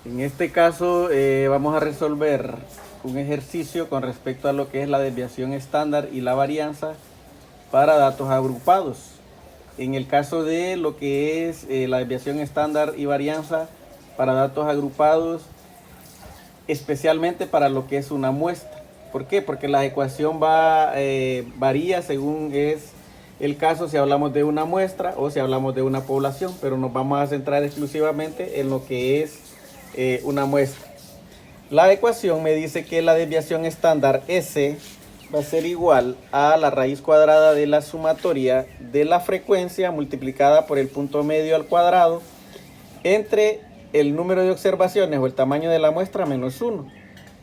En este caso vamos a resolver un ejercicio con respecto a lo que es la desviación estándar y la varianza para datos agrupados. En el caso de lo que es la desviación estándar y varianza para datos agrupados, especialmente para lo que es una muestra. ¿Por qué? Porque la ecuación varía según es el caso, si hablamos de una muestra o si hablamos de una población, pero nos vamos a centrar exclusivamente en lo que es una muestra. La ecuación me dice que la desviación estándar S va a ser igual a la raíz cuadrada de la sumatoria de la frecuencia multiplicada por el punto medio al cuadrado entre el número de observaciones o el tamaño de la muestra menos 1,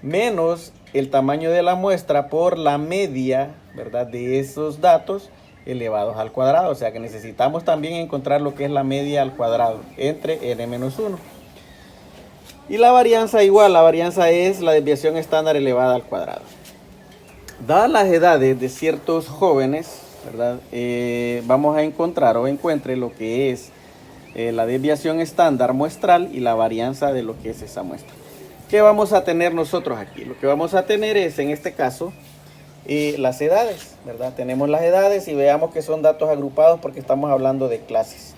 menos el tamaño de la muestra por la media, ¿verdad?, de esos datos elevados al cuadrado. O sea que necesitamos también encontrar lo que es la media al cuadrado entre n menos 1. Y la varianza igual, la varianza es la desviación estándar elevada al cuadrado. Dadas las edades de ciertos jóvenes, ¿verdad?, vamos a encontrar o encuentre lo que es la desviación estándar muestral y la varianza de lo que es esa muestra. ¿Qué vamos a tener nosotros aquí? Lo que vamos a tener es, en este caso, las edades, ¿verdad? Tenemos las edades y veamos que son datos agrupados porque estamos hablando de clases.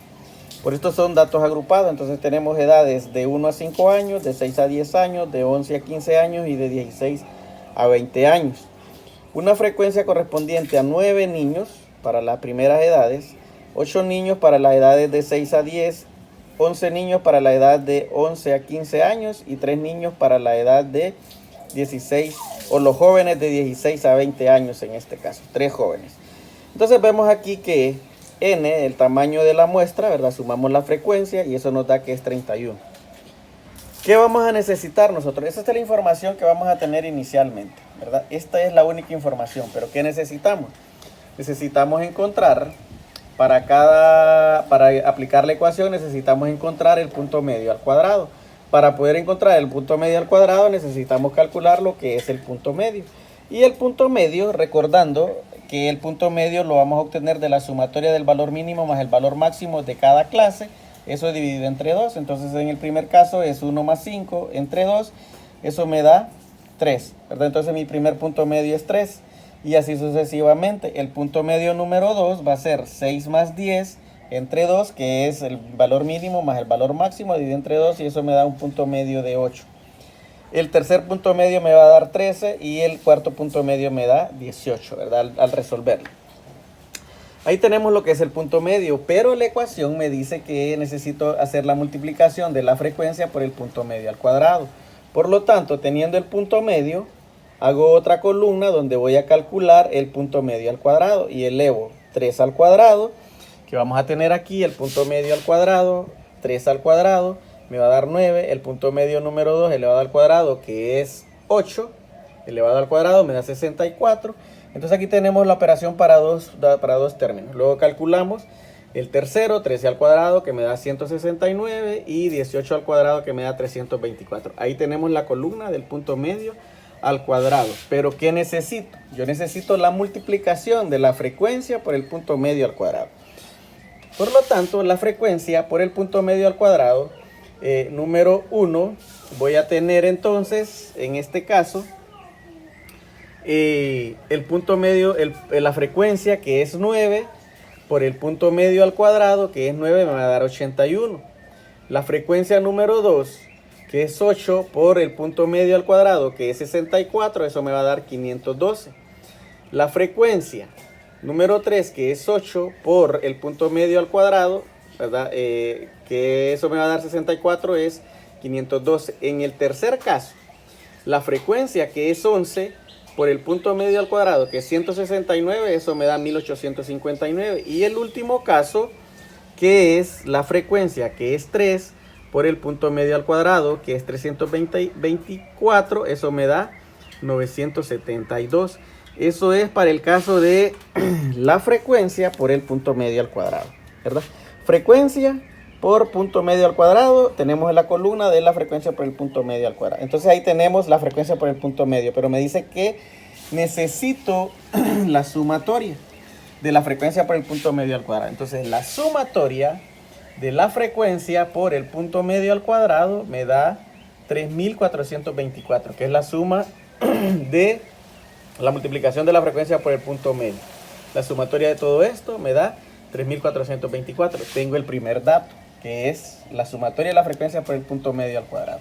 Por esto son datos agrupados, entonces tenemos edades de 1 a 5 años, de 6 a 10 años, de 11 a 15 años y de 16 a 20 años. Una frecuencia correspondiente a 9 niños para las primeras edades, 8 niños para las edades de 6 a 10, 11 niños para la edad de 11 a 15 años y 3 niños para la edad de 16, o los jóvenes de 16 a 20 años en este caso, 3 jóvenes. Entonces vemos aquí que n, el tamaño de la muestra, ¿verdad? Sumamos la frecuencia y eso nos da que es 31. ¿Qué vamos a necesitar nosotros? Esa es la información que vamos a tener inicialmente, ¿verdad? Esta es la única información, pero ¿qué necesitamos? Necesitamos encontrar, para aplicar la ecuación necesitamos encontrar el punto medio al cuadrado. Para poder encontrar el punto medio al cuadrado necesitamos calcular lo que es el punto medio. Y el punto medio, recordando que el punto medio lo vamos a obtener de la sumatoria del valor mínimo más el valor máximo de cada clase, eso dividido entre 2. Entonces en el primer caso es 1 más 5 entre 2, eso me da 3, ¿verdad? Entonces mi primer punto medio es 3 y así sucesivamente. El punto medio número 2 va a ser 6 más 10 entre 2, que es el valor mínimo más el valor máximo dividido entre 2 y eso me da un punto medio de 8. El tercer punto medio me va a dar 13 y el cuarto punto medio me da 18, ¿verdad? Al resolverlo. Ahí tenemos lo que es el punto medio, pero la ecuación me dice que necesito hacer la multiplicación de la frecuencia por el punto medio al cuadrado. Por lo tanto, teniendo el punto medio, hago otra columna donde voy a calcular el punto medio al cuadrado y elevo 3 al cuadrado, que vamos a tener aquí el punto medio al cuadrado, 3 al cuadrado, me va a dar 9, el punto medio número 2 elevado al cuadrado, que es 8, elevado al cuadrado, me da 64. Entonces aquí tenemos la operación para dos términos. Luego calculamos el tercero, 13 al cuadrado, que me da 169, y 18 al cuadrado, que me da 324. Ahí tenemos la columna del punto medio al cuadrado. Pero ¿qué necesito? Yo necesito la multiplicación de la frecuencia por el punto medio al cuadrado. Por lo tanto, la frecuencia por el punto medio al cuadrado, número 1, voy a tener entonces, en este caso, el punto medio, la frecuencia, que es 9, por el punto medio al cuadrado, que es 9, me va a dar 81. La frecuencia número 2, que es 8, por el punto medio al cuadrado, que es 64, eso me va a dar 512. La frecuencia número 3, que es 8, por el punto medio al cuadrado, ¿verdad? Que eso me va a dar 64, es 512. En el tercer caso, la frecuencia, que es 11, por el punto medio al cuadrado, que es 169, eso me da 1859. Y el último caso, que es la frecuencia, que es 3, por el punto medio al cuadrado, que es 324, eso me da 972. Eso es para el caso de la frecuencia por el punto medio al cuadrado, ¿verdad? Frecuencia por punto medio al cuadrado, tenemos la columna de la frecuencia por el punto medio al cuadrado. Entonces ahí tenemos la frecuencia por el punto medio, pero me dice que necesito la sumatoria de la frecuencia por el punto medio al cuadrado. Entonces la sumatoria de la frecuencia por el punto medio al cuadrado me da 3.424, que es la suma de la multiplicación de la frecuencia por el punto medio. La sumatoria de todo esto me da 3.424. Tengo el primer dato, que es la sumatoria de la frecuencia por el punto medio al cuadrado.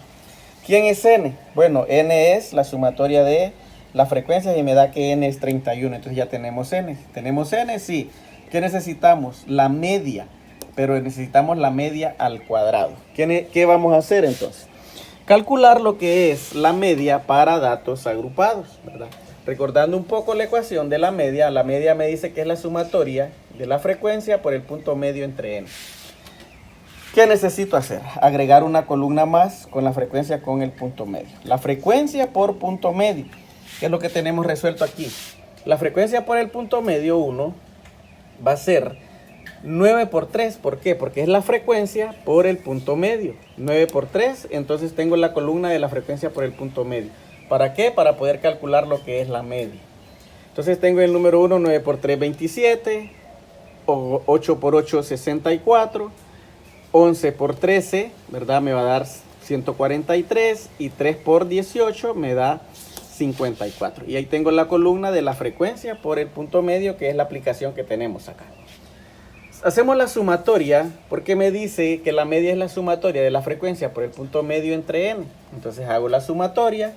¿Quién es n? Bueno, n es la sumatoria de la frecuencia y me da que n es 31. Entonces ya tenemos n. ¿Tenemos n? Sí. ¿Qué necesitamos? La media. Pero necesitamos la media al cuadrado. ¿Qué vamos a hacer entonces? Calcular lo que es la media para datos agrupados, ¿verdad? Recordando un poco la ecuación de la media me dice que es la sumatoria de la frecuencia por el punto medio entre n. ¿Qué necesito hacer? Agregar una columna más con la frecuencia con el punto medio. La frecuencia por punto medio, ¿qué es lo que tenemos resuelto aquí? La frecuencia por el punto medio 1 va a ser 9 por 3, ¿por qué? Porque es la frecuencia por el punto medio. 9 por 3, entonces tengo la columna de la frecuencia por el punto medio. ¿Para qué? Para poder calcular lo que es la media. Entonces tengo el número 1, 9 por 3, 27, 8 por 8, 64, 11 por 13, ¿verdad? Me va a dar 143 y 3 por 18 me da 54. Y ahí tengo la columna de la frecuencia por el punto medio, que es la aplicación que tenemos acá. Hacemos la sumatoria porque me dice que la media es la sumatoria de la frecuencia por el punto medio entre n. Entonces hago la sumatoria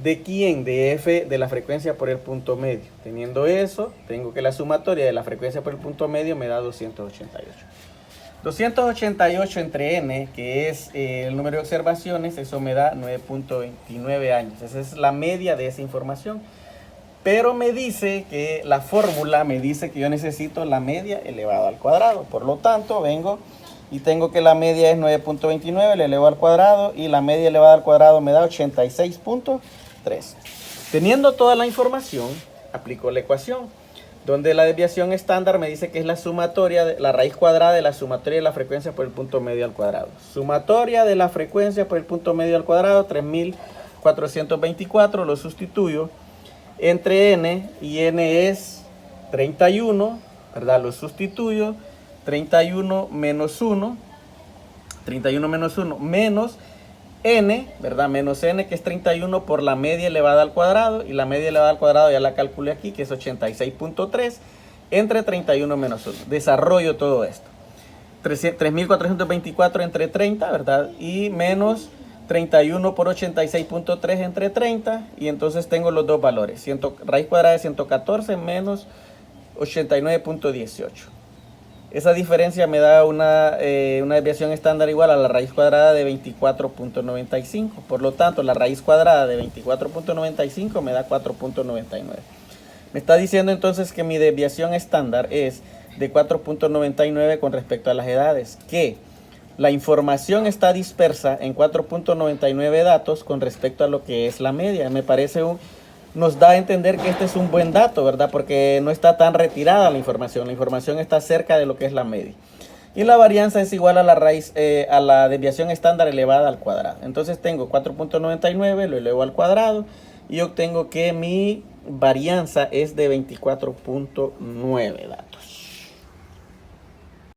de quién, de f de la frecuencia por el punto medio. Teniendo eso, tengo que la sumatoria de la frecuencia por el punto medio me da 288. 288 entre n, que es el número de observaciones, eso me da 9.29 años. Esa es la media de esa información. Pero me dice que la fórmula me dice que yo necesito la media elevada al cuadrado. Por lo tanto, vengo y tengo que la media es 9.29, le elevo al cuadrado y la media elevada al cuadrado me da 86.3. Teniendo toda la información, aplico la ecuación, donde la desviación estándar me dice que es la sumatoria, la raíz cuadrada de la sumatoria de la frecuencia por el punto medio al cuadrado. Sumatoria de la frecuencia por el punto medio al cuadrado, 3.424, lo sustituyo entre n, y n es 31, ¿verdad? Lo sustituyo, 31 menos 1 menos n, ¿verdad? Menos n, que es 31 por la media elevada al cuadrado, y la media elevada al cuadrado ya la calculé aquí, que es 86.3, entre 31 menos 1. Desarrollo todo esto. 3.424 entre 30, ¿verdad? Y menos 31 por 86.3 entre 30, y entonces tengo los dos valores. Raíz cuadrada de 114 menos 89.18. Esa diferencia me da una desviación estándar igual a la raíz cuadrada de 24.95. Por lo tanto, la raíz cuadrada de 24.95 me da 4.99. Me está diciendo entonces que mi desviación estándar es de 4.99 con respecto a las edades, que la información está dispersa en 4.99 datos con respecto a lo que es la media. Me parece nos da a entender que este es un buen dato, ¿verdad? Porque no está tan retirada la información está cerca de lo que es la media. Y la varianza es igual a la raíz, a la desviación estándar elevada al cuadrado. Entonces tengo 4.99, lo elevo al cuadrado y obtengo que mi varianza es de 24.9 datos.